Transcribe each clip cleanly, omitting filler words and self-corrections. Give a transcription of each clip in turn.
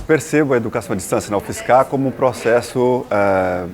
percebo a educação à distância na UFSCar como um processo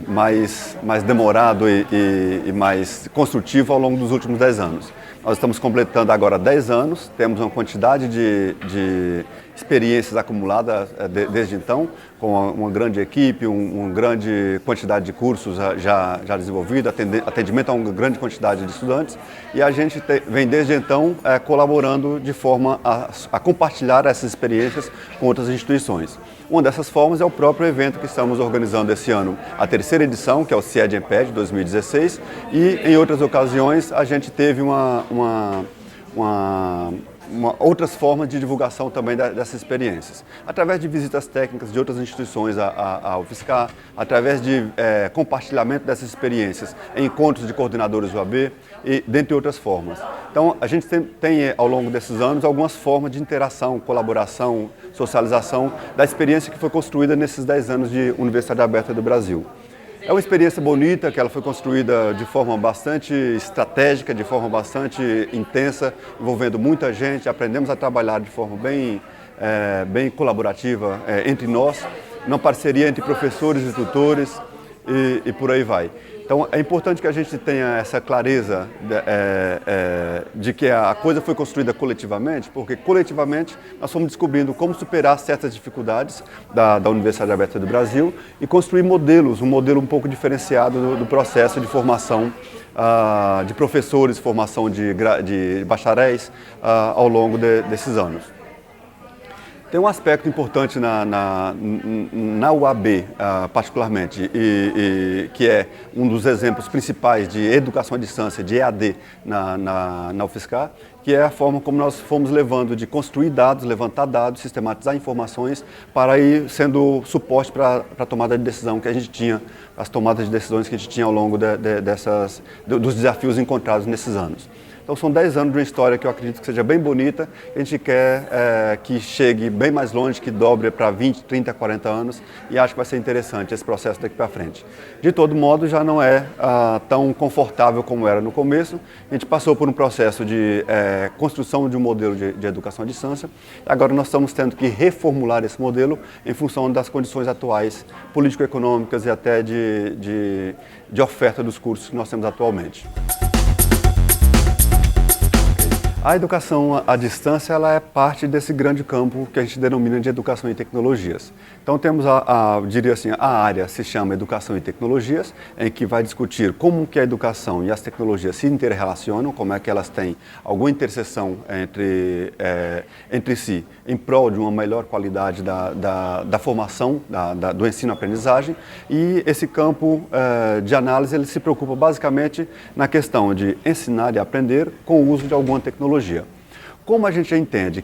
mais demorado e mais construtivo ao longo dos últimos 10 anos. Nós estamos completando agora 10 anos, temos uma quantidade de experiências acumuladas desde então, com uma grande equipe, uma grande quantidade de cursos já desenvolvidos, atendimento a uma grande quantidade de estudantes, e a gente vem desde então colaborando de forma a compartilhar essas experiências com outras instituições. Uma dessas formas é o próprio evento que estamos organizando esse ano, a terceira edição, que é o CIED-EMPED 2016, e em outras ocasiões a gente teve outras formas de divulgação também dessas experiências. Através de visitas técnicas de outras instituições à UFSCar, através de compartilhamento dessas experiências em encontros de coordenadores UAB e dentre outras formas. Então, a gente tem ao longo desses anos algumas formas de interação, colaboração, socialização da experiência que foi construída nesses 10 anos de Universidade Aberta do Brasil. É uma experiência bonita, que ela foi construída de forma bastante estratégica, de forma bastante intensa, envolvendo muita gente. Aprendemos a trabalhar de forma bem colaborativa entre nós, numa parceria entre professores e tutores e por aí vai. Então é importante que a gente tenha essa clareza de que a coisa foi construída coletivamente, porque coletivamente nós fomos descobrindo como superar certas dificuldades da Universidade Aberta do Brasil e construir modelos, um modelo um pouco diferenciado do processo de formação de professores, formação de bacharéis ao longo desses anos. Tem um aspecto importante na UAB, particularmente, que é um dos exemplos principais de educação à distância, de EAD, na UFSCar, que é a forma como nós fomos levando de construir dados, levantar dados, sistematizar informações para ir sendo suporte para a tomada de decisão que a gente tinha, as tomadas de decisões que a gente tinha ao longo dos desafios encontrados nesses anos. Então são 10 anos de uma história que eu acredito que seja bem bonita, a gente quer que chegue bem mais longe, que dobre para 20, 30, 40 anos e acho que vai ser interessante esse processo daqui para frente. De todo modo, já não é tão confortável como era no começo, a gente passou por um processo de construção de um modelo de educação à distância, agora nós estamos tendo que reformular esse modelo em função das condições atuais, político-econômicas e até de oferta dos cursos que nós temos atualmente. A educação à distância ela é parte desse grande campo que a gente denomina de educação e tecnologias. Então temos diria assim, a área se chama Educação e Tecnologias, em que vai discutir como que a educação e as tecnologias se interrelacionam, como é que elas têm alguma interseção entre si, em prol de uma melhor qualidade da formação, do ensino-aprendizagem. E esse campo de análise ele se preocupa basicamente na questão de ensinar e aprender com o uso de alguma tecnologia. Como a gente entende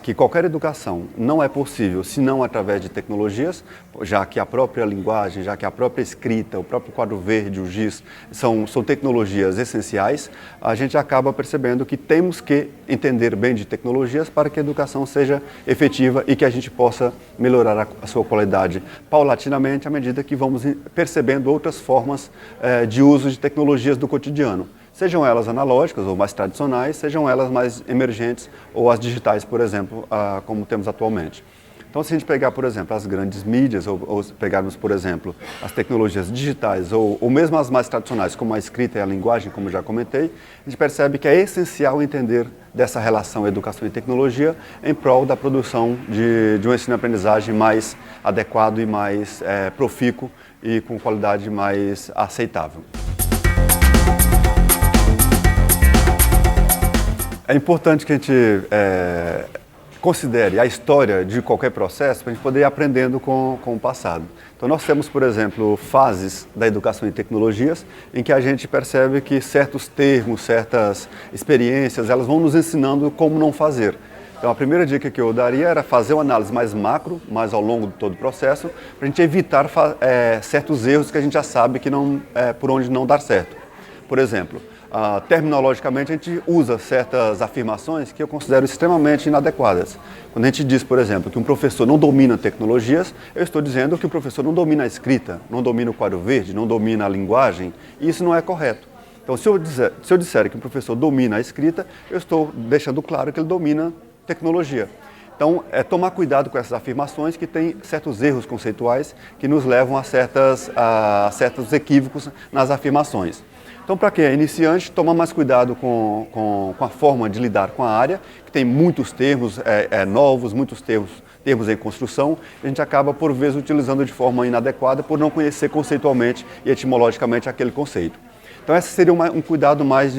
que qualquer educação não é possível senão através de tecnologias, já que a própria linguagem, já que a própria escrita, o próprio quadro verde, o GIS, são tecnologias essenciais, a gente acaba percebendo que temos que entender bem de tecnologias para que a educação seja efetiva e que a gente possa melhorar a sua qualidade paulatinamente à medida que vamos percebendo outras formas de uso de tecnologias do cotidiano. Sejam elas analógicas ou mais tradicionais, sejam elas mais emergentes ou as digitais, por exemplo, como temos atualmente. Então, se a gente pegar, por exemplo, as grandes mídias ou pegarmos, por exemplo, as tecnologias digitais ou mesmo as mais tradicionais, como a escrita e a linguagem, como já comentei, a gente percebe que é essencial entender dessa relação educação e tecnologia em prol da produção de um ensino-aprendizagem mais adequado e mais profícuo e com qualidade mais aceitável. É importante que a gente considere a história de qualquer processo para a gente poder ir aprendendo com o passado. Então nós temos, por exemplo, fases da educação em tecnologias em que a gente percebe que certos termos, certas experiências, elas vão nos ensinando como não fazer. Então a primeira dica que eu daria era fazer uma análise mais macro, mais ao longo de todo o processo, para a gente evitar certos erros que a gente já sabe que por onde não dar certo. Por exemplo, terminologicamente a gente usa certas afirmações que eu considero extremamente inadequadas. Quando a gente diz, por exemplo, que um professor não domina tecnologias, eu estou dizendo que o professor não domina a escrita, não domina o quadro verde, não domina a linguagem, e isso não é correto. Então, se eu disser que o professor domina a escrita, eu estou deixando claro que ele domina tecnologia. Então, é tomar cuidado com essas afirmações que têm certos erros conceituais que nos levam a certos equívocos nas afirmações. Então, para quem é iniciante, toma mais cuidado com a forma de lidar com a área, que tem muitos termos novos, muitos termos em construção, e a gente acaba, por vezes, utilizando de forma inadequada por não conhecer conceitualmente e etimologicamente aquele conceito. Então, esse seria um cuidado mais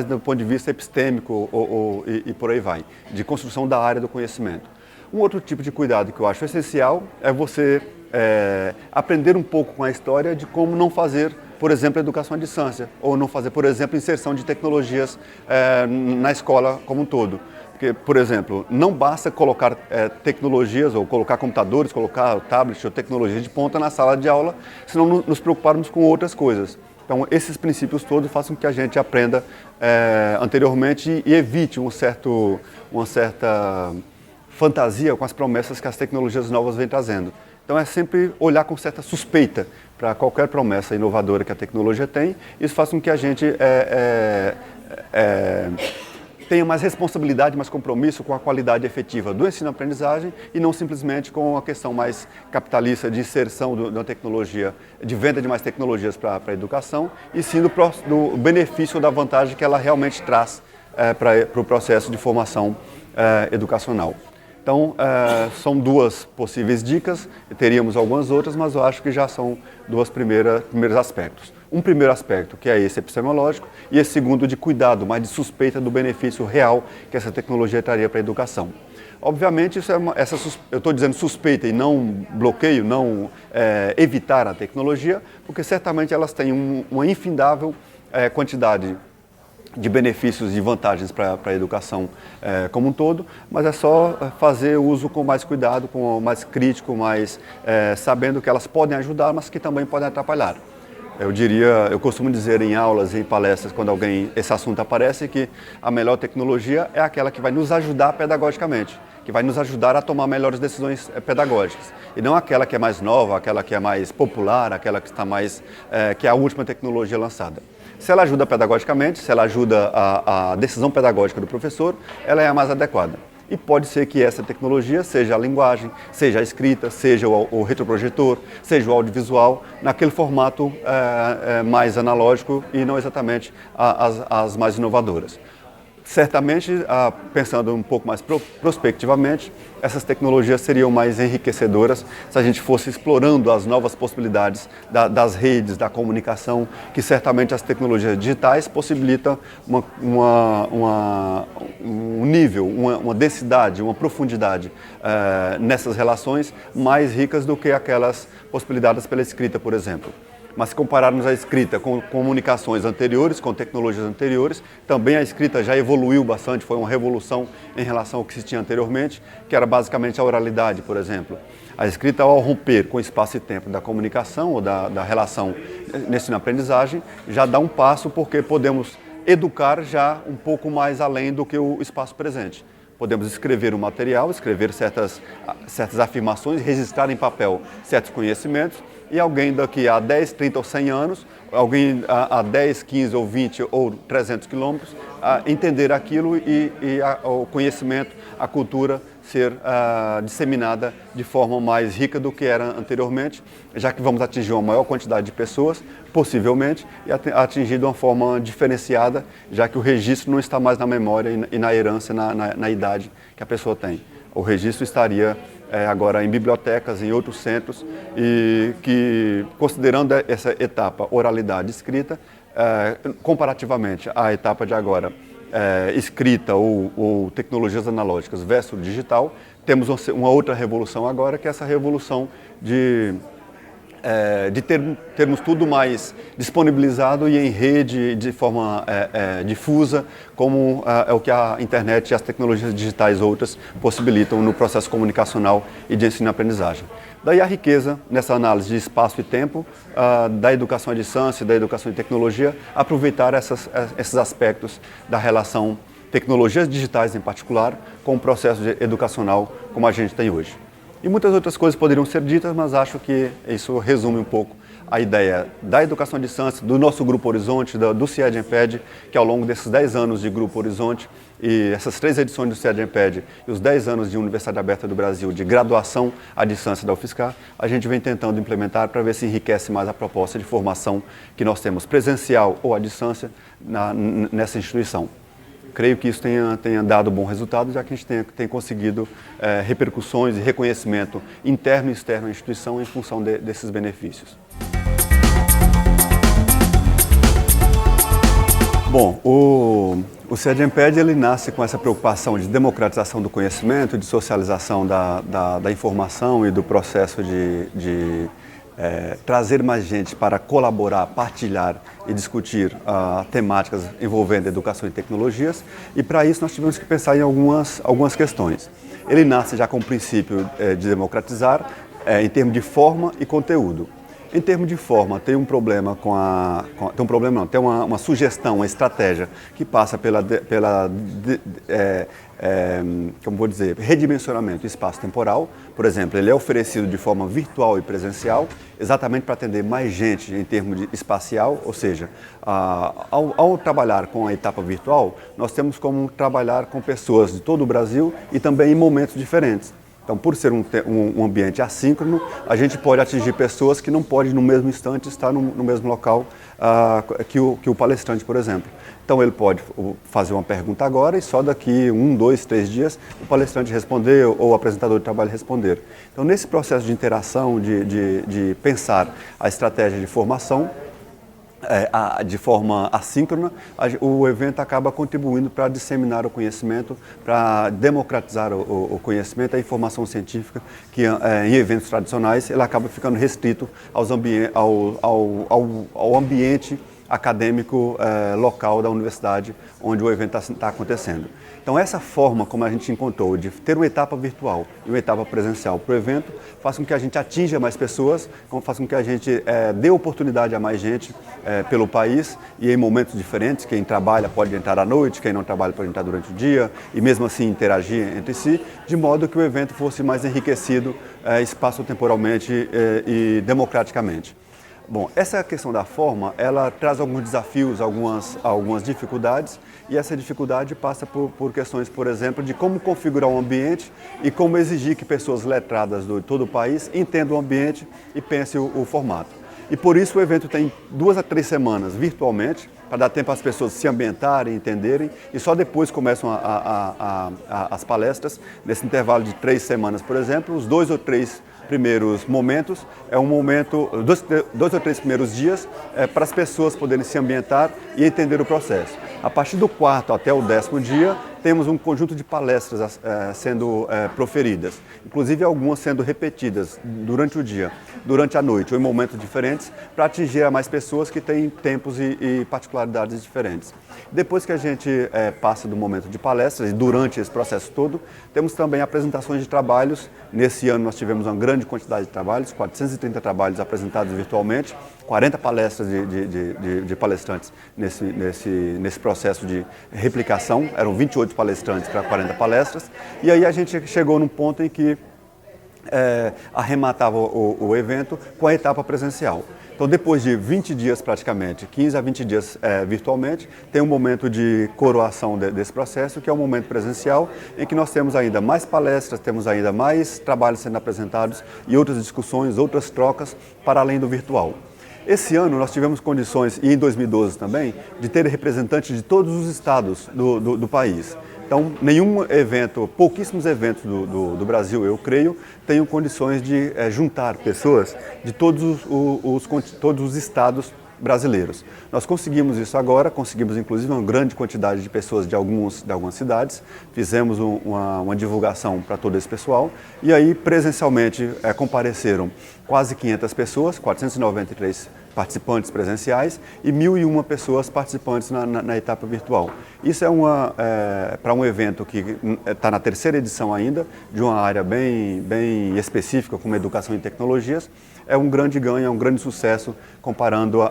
do ponto de vista epistêmico e por aí vai, de construção da área do conhecimento. Um outro tipo de cuidado que eu acho essencial é você aprender um pouco com a história de como não fazer, por exemplo, educação à distância, ou não fazer, por exemplo, inserção de tecnologias na escola como um todo. Porque, por exemplo, não basta colocar tecnologias, ou colocar computadores, colocar tablets ou tecnologias de ponta na sala de aula, se não nos preocuparmos com outras coisas. Então, esses princípios todos façam com que a gente aprenda anteriormente e evite uma certa fantasia com as promessas que as tecnologias novas vêm trazendo. Então, é sempre olhar com certa suspeita para qualquer promessa inovadora que a tecnologia tem. Isso faz com que a gente tenha mais responsabilidade, mais compromisso com a qualidade efetiva do ensino-aprendizagem e não simplesmente com a questão mais capitalista de inserção da tecnologia, de venda de mais tecnologias para a educação, e sim do benefício, da vantagem que ela realmente traz para o processo de formação educacional. Então, são duas possíveis dicas, teríamos algumas outras, mas eu acho que já são dois primeiros aspectos. Um primeiro aspecto, que é esse epistemológico, e esse segundo de cuidado, mais de suspeita do benefício real que essa tecnologia traria para a educação. Obviamente, eu estou dizendo suspeita e não bloqueio, não evitar a tecnologia, porque certamente elas têm uma infindável quantidade de benefícios e vantagens para a educação como um todo, mas é só fazer uso com mais cuidado, com mais crítico, mais sabendo que elas podem ajudar, mas que também podem atrapalhar. Eu costumo dizer em aulas e em palestras, quando esse assunto aparece, que a melhor tecnologia é aquela que vai nos ajudar pedagogicamente, que vai nos ajudar a tomar melhores decisões pedagógicas, e não aquela que é mais nova, aquela que é mais popular, aquela que que é a última tecnologia lançada. Se ela ajuda pedagogicamente, se ela ajuda a decisão pedagógica do professor, ela é a mais adequada. E pode ser que essa tecnologia seja a linguagem, seja a escrita, seja o retroprojetor, seja o audiovisual, naquele formato mais analógico e não exatamente as mais inovadoras. Certamente, pensando um pouco mais prospectivamente, essas tecnologias seriam mais enriquecedoras se a gente fosse explorando as novas possibilidades das redes, da comunicação, que certamente as tecnologias digitais possibilitam um nível, uma densidade, uma profundidade nessas relações mais ricas do que aquelas possibilidades pela escrita, por exemplo. Mas se compararmos a escrita com comunicações anteriores, com tecnologias anteriores, também a escrita já evoluiu bastante, foi uma revolução em relação ao que se tinha anteriormente, que era basicamente a oralidade, por exemplo. A escrita, ao romper com o espaço e tempo da comunicação ou da relação ensino-aprendizagem, já dá um passo porque podemos educar já um pouco mais além do que o espaço presente. Podemos escrever um material, escrever certas afirmações, registrar em papel certos conhecimentos, e alguém daqui a 10, 30 ou 100 anos, alguém a 10, 15 ou 20 ou 300 quilômetros, entender aquilo e o conhecimento, a cultura ser disseminada de forma mais rica do que era anteriormente, já que vamos atingir uma maior quantidade de pessoas, possivelmente, e atingir de uma forma diferenciada, já que o registro não está mais na memória e na herança, na idade que a pessoa tem. O registro estaria agora em bibliotecas, em outros centros, e que, considerando essa etapa oralidade escrita, comparativamente à etapa de agora, escrita ou tecnologias analógicas versus digital, temos uma outra revolução agora, que é essa revolução de termos tudo mais disponibilizado e em rede, de forma difusa, como é o que a internet e as tecnologias digitais outras possibilitam no processo comunicacional e de ensino-aprendizagem. Daí a riqueza, nessa análise de espaço e tempo, da educação à distância, da educação e tecnologia, aproveitar esses aspectos da relação tecnologias digitais em particular com o processo educacional como a gente tem hoje. E muitas outras coisas poderiam ser ditas, mas acho que isso resume um pouco a ideia da educação à distância, do nosso Grupo Horizonte, do CIED-EMPED, que ao longo desses 10 anos de Grupo Horizonte e essas 3 edições do CIED-EMPED e os 10 anos de Universidade Aberta do Brasil de graduação à distância da UFSCar, a gente vem tentando implementar para ver se enriquece mais a proposta de formação que nós temos presencial ou à distância nessa instituição. Creio que isso tenha dado bom resultado, já que a gente tem conseguido repercussões e reconhecimento interno e externo à instituição em função desses benefícios. Bom, o CIED-EMPED ele nasce com essa preocupação de democratização do conhecimento, de socialização da informação e do processo de trazer mais gente para colaborar, partilhar e discutir temáticas envolvendo educação e tecnologias, e para isso nós tivemos que pensar em algumas questões. Ele nasce já com o princípio de democratizar em termos de forma e conteúdo. Em termos de forma, tem um problema tem uma sugestão, uma estratégia que passa como vou dizer, redimensionamento espaço-temporal. Por exemplo, ele é oferecido de forma virtual e presencial, exatamente para atender mais gente em termos de espacial, ou seja, ao trabalhar com a etapa virtual, nós temos como trabalhar com pessoas de todo o Brasil e também em momentos diferentes. Então, por ser um ambiente assíncrono, a gente pode atingir pessoas que não podem, no mesmo instante, estar no mesmo local que o palestrante, por exemplo. Então, ele pode fazer uma pergunta agora e só daqui 1, 2, 3 dias o palestrante responder ou o apresentador de trabalho responder. Então, nesse processo de interação, de pensar a estratégia de formação, de forma assíncrona, o evento acaba contribuindo para disseminar o conhecimento, para democratizar o conhecimento, a informação científica, que em eventos tradicionais ele acaba ficando restrito ao ambiente acadêmico local da universidade onde o evento está acontecendo. Então, essa forma como a gente encontrou de ter uma etapa virtual e uma etapa presencial para o evento faz com que a gente atinja mais pessoas, faz com que a gente dê oportunidade a mais gente pelo país e em momentos diferentes. Quem trabalha pode entrar à noite, quem não trabalha pode entrar durante o dia e mesmo assim interagir entre si, de modo que o evento fosse mais enriquecido espaço-temporalmente e democraticamente. Bom, essa questão da forma, ela traz alguns desafios, algumas dificuldades, e essa dificuldade passa por questões, por exemplo, de como configurar um ambiente e como exigir que pessoas letradas de todo o país entendam o ambiente e pensem o formato. E por isso o evento tem 2 a 3 semanas virtualmente, para dar tempo às pessoas se ambientarem, entenderem, e só depois começam as palestras. Nesse intervalo de 3 semanas, por exemplo, os 2 ou 3 primeiros momentos, dois ou três primeiros dias para as pessoas poderem se ambientar e entender o processo. A partir do 4º até o 10º dia, temos um conjunto de palestras sendo proferidas, inclusive algumas sendo repetidas durante o dia, durante a noite ou em momentos diferentes, para atingir a mais pessoas que têm tempos e particularidades diferentes. Depois que a gente passa do momento de palestras e durante esse processo todo, temos também apresentações de trabalhos. Nesse ano nós tivemos uma grande quantidade de trabalhos, 430 trabalhos apresentados virtualmente, 40 palestras de palestrantes nesse processo de replicação. Eram 28 palestrantes para 40 palestras. E aí a gente chegou num ponto em que arrematava o evento com a etapa presencial. Então, depois de 20 dias praticamente, 15 a 20 dias virtualmente, tem um momento de coroação desse processo, que é um momento presencial, em que nós temos ainda mais palestras, temos ainda mais trabalhos sendo apresentados e outras discussões, outras trocas, para além do virtual. Esse ano nós tivemos condições, e em 2012 também, de ter representantes de todos os estados do país. Então, pouquíssimos eventos do Brasil, eu creio, tenham condições de juntar pessoas de todos os estados brasileiros. Nós conseguimos isso agora, conseguimos inclusive uma grande quantidade de pessoas de algumas cidades, fizemos uma divulgação para todo esse pessoal e aí presencialmente compareceram quase 500 pessoas, 493 participantes presenciais e 1.001 pessoas participantes na etapa virtual. Isso para um evento que está na 3ª edição ainda, de uma área bem específica como educação e tecnologias, é um grande ganho, é um grande sucesso comparando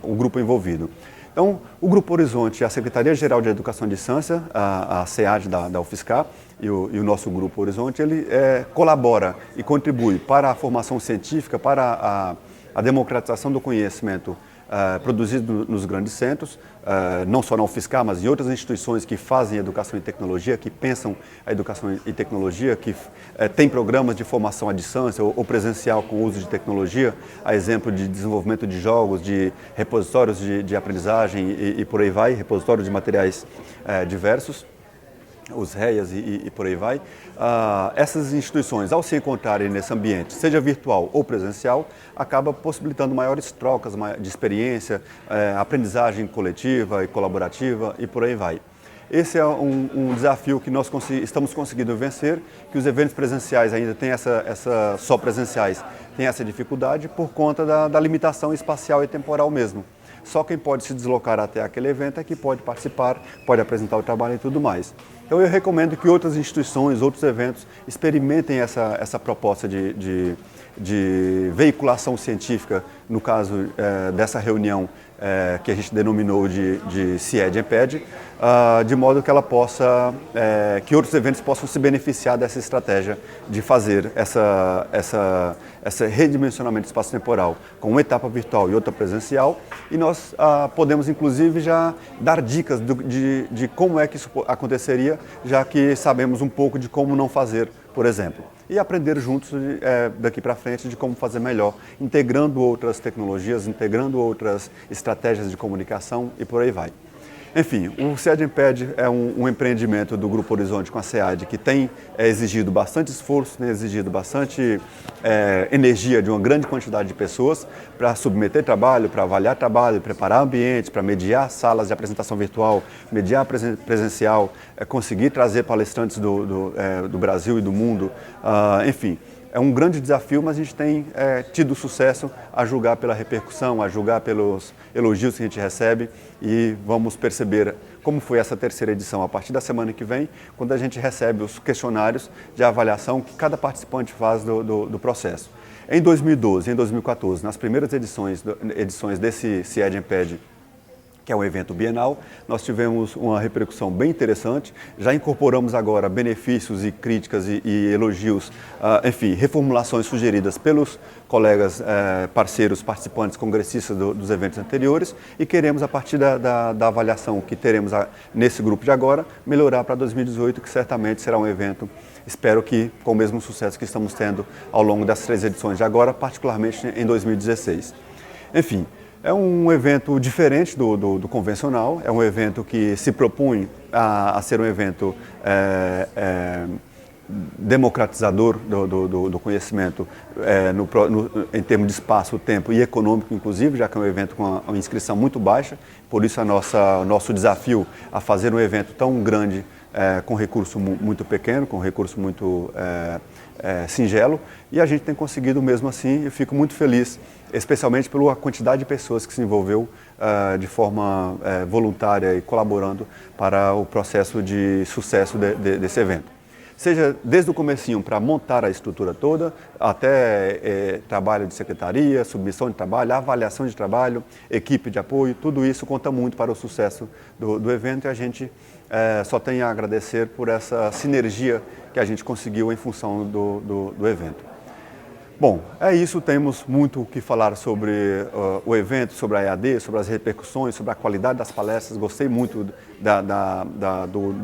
o grupo envolvido. Então, o Grupo Horizonte, a Secretaria-Geral de Educação à Distância, a SEAD da UFSCar e o nosso Grupo Horizonte, ele colabora e contribui para a formação científica, para a democratização do conhecimento produzido nos grandes centros, não só na UFSCar, mas em outras instituições que fazem educação e tecnologia, que pensam a educação e tecnologia, que têm programas de formação à distância ou presencial com uso de tecnologia, a exemplo de desenvolvimento de jogos, de repositórios de aprendizagem e por aí vai, repositórios de materiais diversos, os REAs e por aí vai. Essas instituições, ao se encontrarem nesse ambiente, seja virtual ou presencial, acaba possibilitando maiores trocas de experiência, aprendizagem coletiva e colaborativa e por aí vai. Esse é um desafio que nós estamos conseguindo vencer, que os eventos presenciais ainda têm só presenciais, têm essa dificuldade por conta da limitação espacial e temporal mesmo. Só quem pode se deslocar até aquele evento é que pode participar, pode apresentar o trabalho e tudo mais. Então eu recomendo que outras instituições, outros eventos experimentem essa proposta de veiculação científica, no caso dessa reunião que a gente denominou de CIED-EMPED, de modo que ela possa, que outros eventos possam se beneficiar dessa estratégia de fazer esse redimensionamento espaço-temporal com uma etapa virtual e outra presencial, e nós podemos inclusive já dar dicas de como é que isso aconteceria, já que sabemos um pouco de como não fazer, por exemplo. E aprender juntos daqui para frente de como fazer melhor, integrando outras tecnologias, integrando outras estratégias de comunicação e por aí vai. Enfim, o CIED-EMPED é um empreendimento do Grupo Horizonte com a SEAD que tem exigido bastante esforço, tem exigido bastante energia de uma grande quantidade de pessoas para submeter trabalho, para avaliar trabalho, preparar ambientes, para mediar salas de apresentação virtual, mediar presencial, conseguir trazer palestrantes do Brasil e do mundo, enfim. É um grande desafio, mas a gente tem tido sucesso a julgar pela repercussão, a julgar pelos elogios que a gente recebe e vamos perceber como foi essa terceira edição a partir da semana que vem, quando a gente recebe os questionários de avaliação que cada participante faz do processo. Em 2012 e em 2014, nas primeiras edições desse CIED-EMPED, que é um evento bienal, nós tivemos uma repercussão bem interessante, já incorporamos agora benefícios e críticas e elogios, enfim, reformulações sugeridas pelos colegas parceiros, participantes, congressistas dos eventos anteriores e queremos, a partir da avaliação que teremos nesse grupo de agora, melhorar para 2018, que certamente será um evento, espero que com o mesmo sucesso que estamos tendo ao longo das 3 edições de agora, particularmente em 2016. Enfim, é um evento diferente do convencional, é um evento que se propõe a ser um evento democratizador do conhecimento em termos de espaço, tempo e econômico, inclusive, já que é um evento com uma inscrição muito baixa, por isso nosso desafio a fazer um evento tão grande com recurso muito pequeno, com recurso muito singelo, e a gente tem conseguido mesmo assim. Eu fico muito feliz, especialmente pela quantidade de pessoas que se envolveu de forma voluntária e colaborando para o processo de sucesso desse evento. Seja desde o comecinho para montar a estrutura toda, até trabalho de secretaria, submissão de trabalho, avaliação de trabalho, equipe de apoio, tudo isso conta muito para o sucesso do evento e a gente só tem a agradecer por essa sinergia que a gente conseguiu em função do evento. Bom, é isso, temos muito o que falar sobre o evento, sobre a EAD, sobre as repercussões, sobre a qualidade das palestras. Gostei muito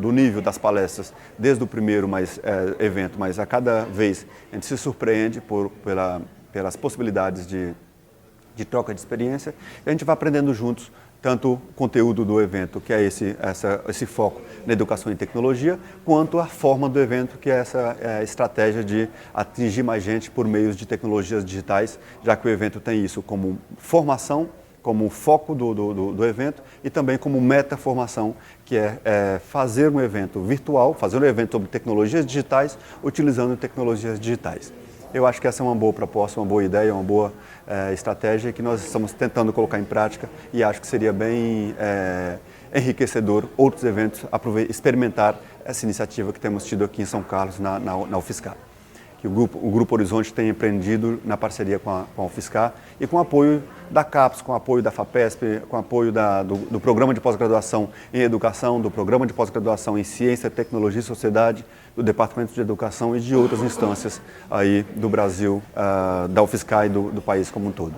do nível das palestras desde o primeiro evento, mas a cada vez a gente se surpreende pelas possibilidades de troca de experiência e a gente vai aprendendo juntos tanto o conteúdo do evento, que é esse foco na educação e tecnologia, quanto a forma do evento, que é essa estratégia de atingir mais gente por meios de tecnologias digitais, já que o evento tem isso como formação, como foco do evento e também como meta-formação, que é fazer um evento virtual, fazer um evento sobre tecnologias digitais, utilizando tecnologias digitais. Eu acho que essa é uma boa proposta, uma boa ideia, uma boa estratégia que nós estamos tentando colocar em prática e acho que seria bem enriquecedor outros eventos experimentar essa iniciativa que temos tido aqui em São Carlos, na UFSCar. Que o Grupo Horizonte tem empreendido na parceria com a UFSCar e com o apoio da CAPES, com o apoio da FAPESP, com o apoio do Programa de Pós-Graduação em Educação, do Programa de Pós-Graduação em Ciência, Tecnologia e Sociedade, do Departamento de Educação e de outras instâncias aí do Brasil, da UFSCar e do país como um todo.